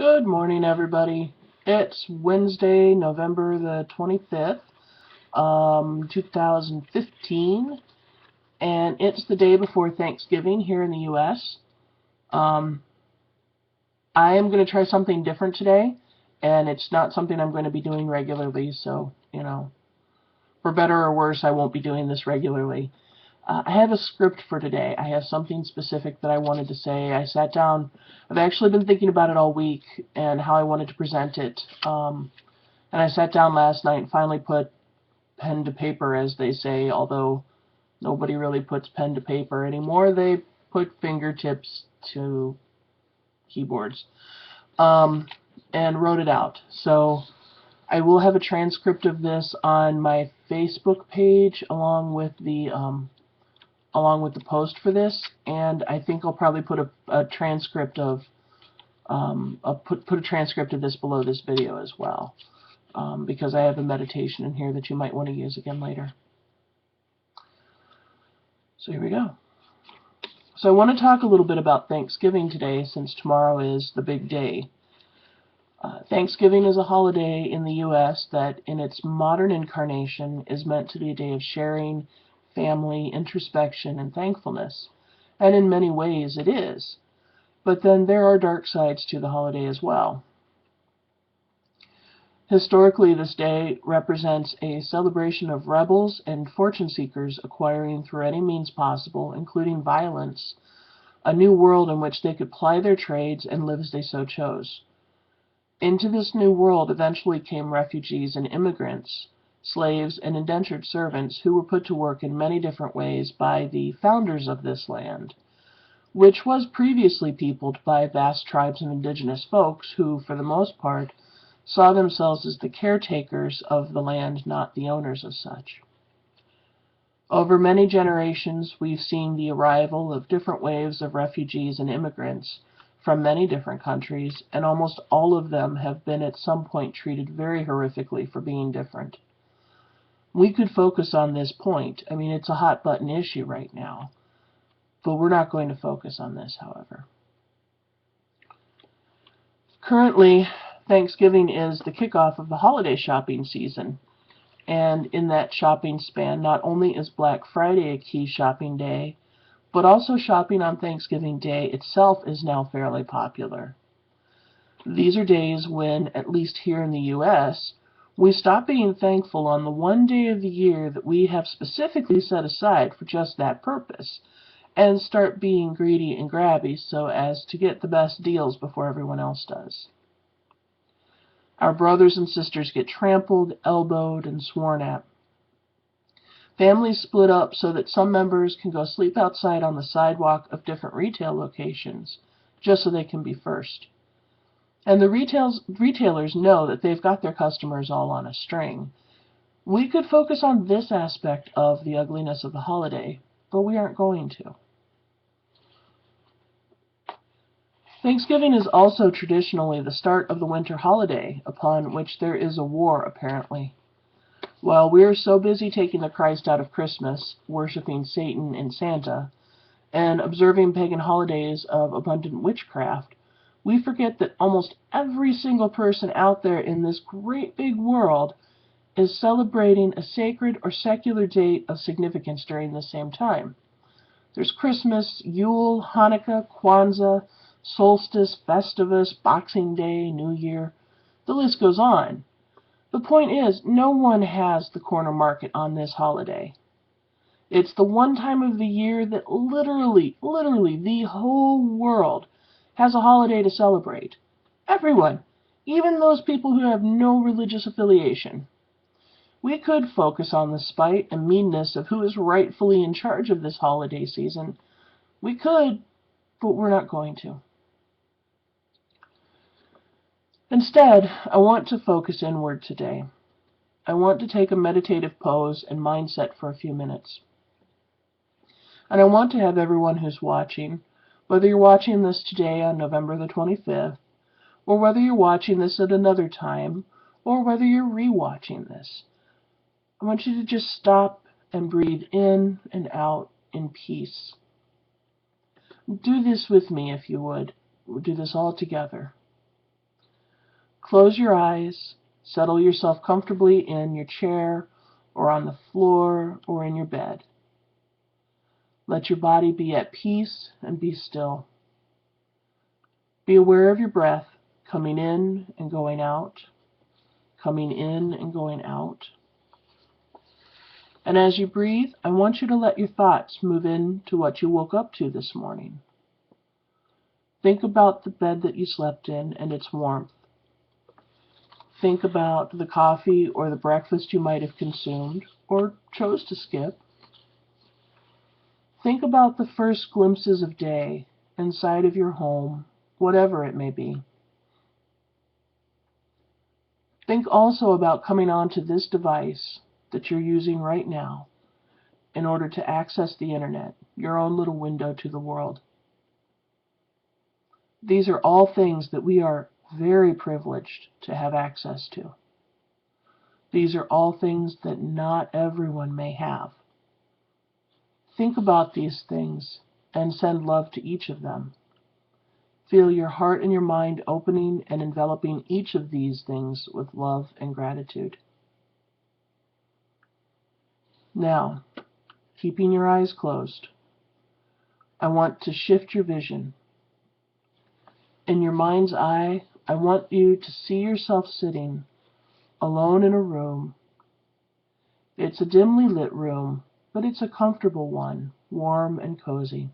Good morning, everybody. It's Wednesday, November the 25th, 2015, and it's the day before Thanksgiving here in the U.S. Um, I am going to try something different today, and it's not something I'm going to be doing regularly, so, for better or worse, I won't be doing this regularly. I have a script for today. I have something specific that I wanted to say. I sat down. I've actually been thinking about it all week and how I wanted to present it. And I sat down last night and finally put pen to paper, as they say, although nobody really puts pen to paper anymore. They put fingertips to keyboards. And wrote it out. So I will have a transcript of this on my Facebook page along with the post for this, and I think I'll probably put a transcript of put a transcript of this below this video as well, because I have a meditation in here that you might want to use again later. So here we go. So I want to talk a little bit about Thanksgiving today, since tomorrow is the big day. Thanksgiving is a holiday in the U.S. that, in its modern incarnation, is meant to be a day of sharing, family, introspection, and thankfulness. And in many ways it is. But then there are dark sides to the holiday as well. Historically, this day represents a celebration of rebels and fortune seekers acquiring through any means possible, including violence, a new world in which they could ply their trades and live as they so chose. Into this new world eventually came refugees and immigrants, slaves and indentured servants who were put to work in many different ways by the founders of this land, which was previously peopled by vast tribes of indigenous folks who, for the most part, saw themselves as the caretakers of the land, not the owners of such. Over many generations, we've seen the arrival of different waves of refugees and immigrants from many different countries, and almost all of them have been at some point treated very horrifically for being different. We could focus on this point. I mean, it's a hot-button issue right now, but we're not going to focus on this, however. Currently, Thanksgiving is the kickoff of the holiday shopping season, and in that shopping span, not only is Black Friday a key shopping day, but also shopping on Thanksgiving Day itself is now fairly popular. These are days when, at least here in the U.S., we stop being thankful on the one day of the year that we have specifically set aside for just that purpose, and start being greedy and grabby so as to get the best deals before everyone else does. Our brothers and sisters get trampled, elbowed, and sworn at. Families split up so that some members can go sleep outside on the sidewalk of different retail locations, just so they can be first. And the retailers know that they've got their customers all on a string. We could focus on this aspect of the ugliness of the holiday, but we aren't going to. Thanksgiving is also traditionally the start of the winter holiday, upon which there is a war, apparently. While we are so busy taking the Christ out of Christmas, worshiping Satan and Santa, and observing pagan holidays of abundant witchcraft, we forget that almost every single person out there in this great big world is celebrating a sacred or secular date of significance during the same time. There's Christmas, Yule, Hanukkah, Kwanzaa, Solstice, Festivus, Boxing Day, New Year. The list goes on. The point is, no one has the corner market on this holiday. It's the one time of the year that literally the whole world has a holiday to celebrate. Everyone, even those people who have no religious affiliation. We could focus on the spite and meanness of who is rightfully in charge of this holiday season. We could, but we're not going to. Instead, I want to focus inward today. I want to take a meditative pose and mindset for a few minutes. And I want to have everyone who's watching, whether you're watching this today on November the 25th, or whether you're watching this at another time, or whether you're re-watching this, I want you to just stop and breathe in and out in peace. Do this with me if you would. We'll do this all together. Close your eyes, settle yourself comfortably in your chair or on the floor or in your bed. Let your body be at peace and be still. Be aware of your breath coming in and going out, coming in and going out. And as you breathe, I want you to let your thoughts move into what you woke up to this morning. Think about the bed that you slept in and its warmth. Think about the coffee or the breakfast you might have consumed or chose to skip. Think about the first glimpses of day inside of your home, whatever it may be. Think also about coming onto this device that you're using right now in order to access the internet, your own little window to the world. These are all things that we are very privileged to have access to. These are all things that not everyone may have. Think about these things and send love to each of them. Feel your heart and your mind opening and enveloping each of these things with love and gratitude. Now, keeping your eyes closed, I want to shift your vision. In your mind's eye, I want you to see yourself sitting alone in a room. It's a dimly lit room, but it's a comfortable one, warm and cozy.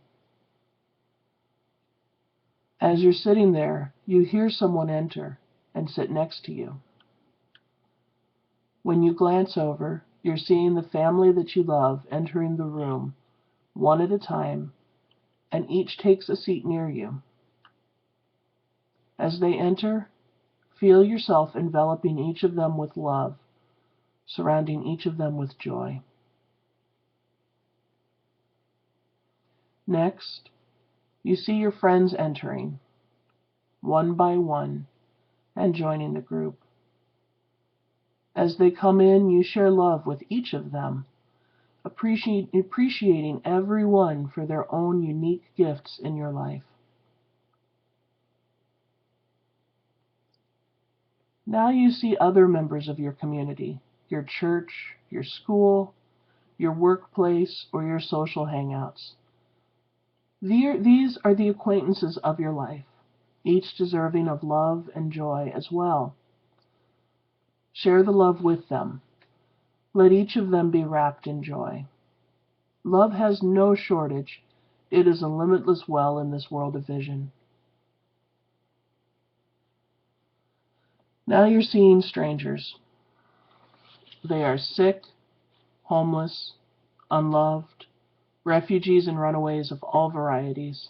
As you're sitting there, you hear someone enter and sit next to you. When you glance over, you're seeing the family that you love entering the room, one at a time, and each takes a seat near you. As they enter, feel yourself enveloping each of them with love, surrounding each of them with joy. Next, you see your friends entering, one by one, and joining the group. As they come in, you share love with each of them, appreciating everyone for their own unique gifts in your life. Now you see other members of your community, your church, your school, your workplace, or your social hangouts. These are the acquaintances of your life, each deserving of love and joy as well. Share the love with them. Let each of them be wrapped in joy. Love has no shortage. It is a limitless well in this world of vision. Now you're seeing strangers. They are sick, homeless, unloved, refugees and runaways of all varieties.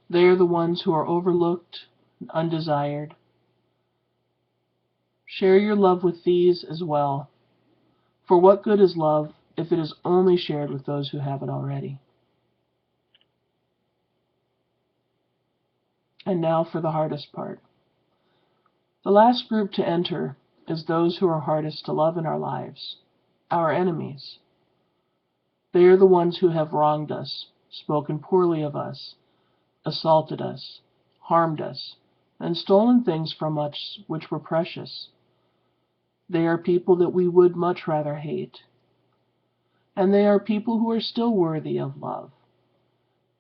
They are the ones who are overlooked and undesired. Share your love with these as well. For what good is love if it is only shared with those who have it already? And now for the hardest part. The last group to enter is those who are hardest to love in our lives, our enemies. They are the ones who have wronged us, spoken poorly of us, assaulted us, harmed us, and stolen things from us which were precious. They are people that we would much rather hate. And they are people who are still worthy of love.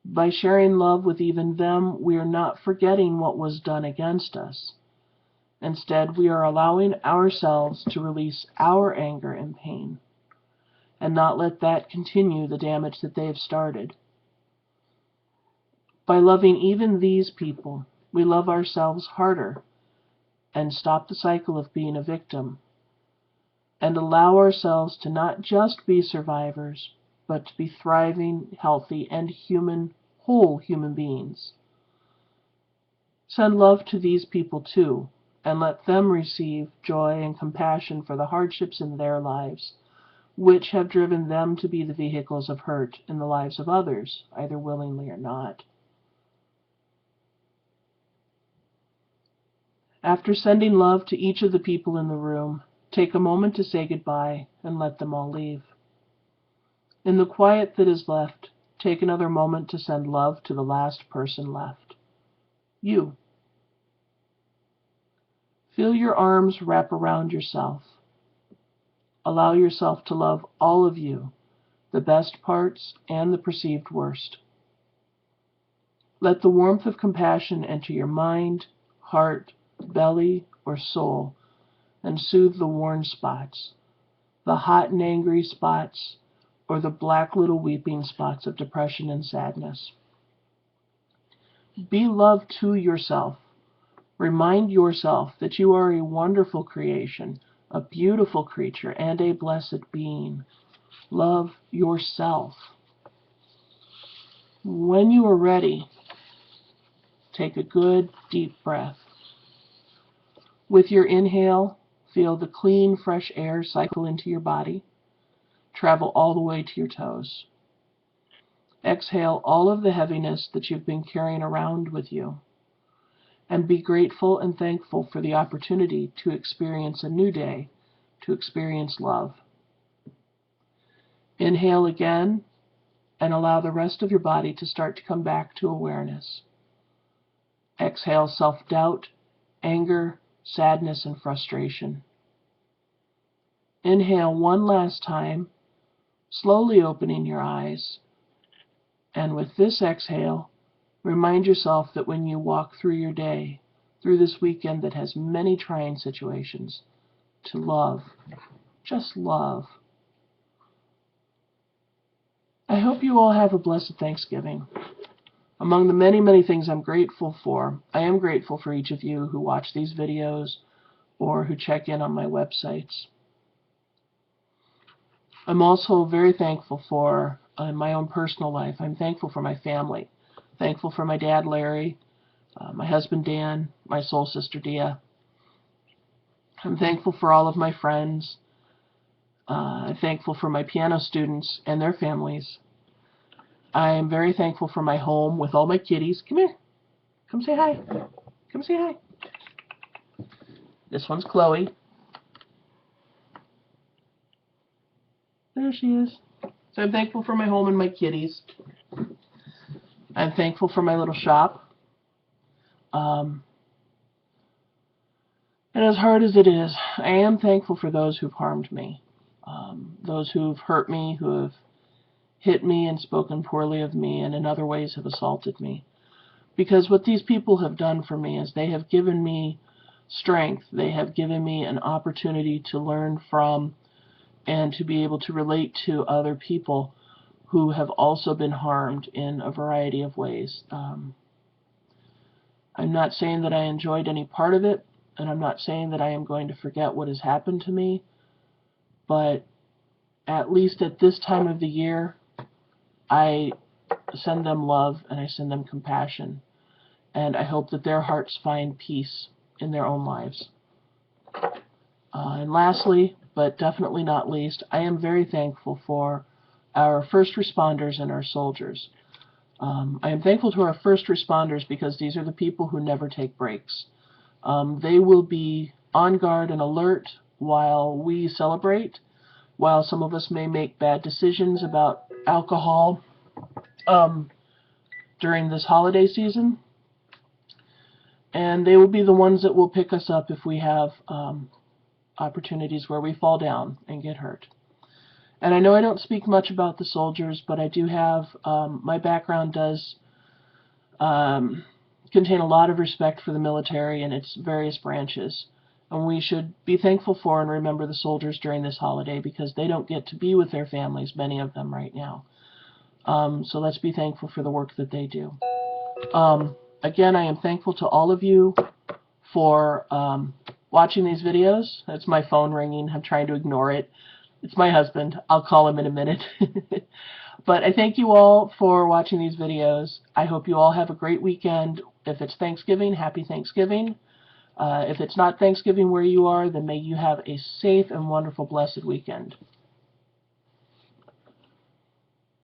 By sharing love with even them, we are not forgetting what was done against us. Instead, we are allowing ourselves to release our anger and pain, and not let that continue the damage that they have started. By loving even these people, we love ourselves harder and stop the cycle of being a victim, and allow ourselves to not just be survivors, but to be thriving, healthy, and whole human beings. Send love to these people too, and let them receive joy and compassion for the hardships in their lives, which have driven them to be the vehicles of hurt in the lives of others, either willingly or not. After sending love to each of the people in the room, take a moment to say goodbye and let them all leave. In the quiet that is left, take another moment to send love to the last person left. You. Feel your arms wrap around yourself. Allow yourself to love all of you, the best parts and the perceived worst. Let the warmth of compassion enter your mind, heart, belly, or soul and soothe the worn spots, the hot and angry spots, or the black little weeping spots of depression and sadness. Be love to yourself. Remind yourself that you are a wonderful creation, a beautiful creature, and a blessed being. Love yourself. When you are ready, take a good, deep breath. With your inhale, feel the clean, fresh air cycle into your body, travel all the way to your toes. Exhale all of the heaviness that you've been carrying around with you, and be grateful and thankful for the opportunity to experience a new day, to experience love. Inhale again, and allow the rest of your body to start to come back to awareness. Exhale self-doubt, anger, sadness, and frustration. Inhale one last time, slowly opening your eyes. And with this exhale, remind yourself that when you walk through your day, through this weekend that has many trying situations, to love, just love. I hope you all have a blessed Thanksgiving. Among the many, many things I'm grateful for, I am grateful for each of you who watch these videos or who check in on my websites. I'm also very thankful for, in my own personal life, I'm thankful for my family. Thankful for my dad, Larry, my husband, Dan, my soul sister, Dia. I'm thankful for all of my friends. I'm thankful for my piano students and their families. I am very thankful for my home with all my kitties. Come here. Come say hi. Come say hi. This one's Chloe. There she is. So I'm thankful for my home and my kitties. I'm thankful for my little shop. And as hard as it is, I am thankful for those who've harmed me. Those who've hurt me, who have hit me and spoken poorly of me, and in other ways have assaulted me. Because what these people have done for me is they have given me strength. They have given me an opportunity to learn from and to be able to relate to other people who have also been harmed in a variety of ways. I'm not saying that I enjoyed any part of it, and I'm not saying that I am going to forget what has happened to me, but at least at this time of the year, I send them love and I send them compassion, and I hope that their hearts find peace in their own lives. And lastly, but definitely not least, I am very thankful for our first responders and our soldiers. I am thankful to our first responders because these are the people who never take breaks. They will be on guard and alert while we celebrate, while some of us may make bad decisions about alcohol during this holiday season. And they will be the ones that will pick us up if we have opportunities where we fall down and get hurt. And I know I don't speak much about the soldiers, but I do have, my background does contain a lot of respect for the military and its various branches. And we should be thankful for and remember the soldiers during this holiday because they don't get to be with their families, many of them right now. So let's be thankful for the work that they do. Again, I am thankful to all of you for watching these videos. That's my phone ringing. I'm trying to ignore it. It's my husband. I'll call him in a minute. But I thank you all for watching these videos. I hope you all have a great weekend. If it's Thanksgiving, happy Thanksgiving. If it's not Thanksgiving where you are, then may you have a safe and wonderful, blessed weekend.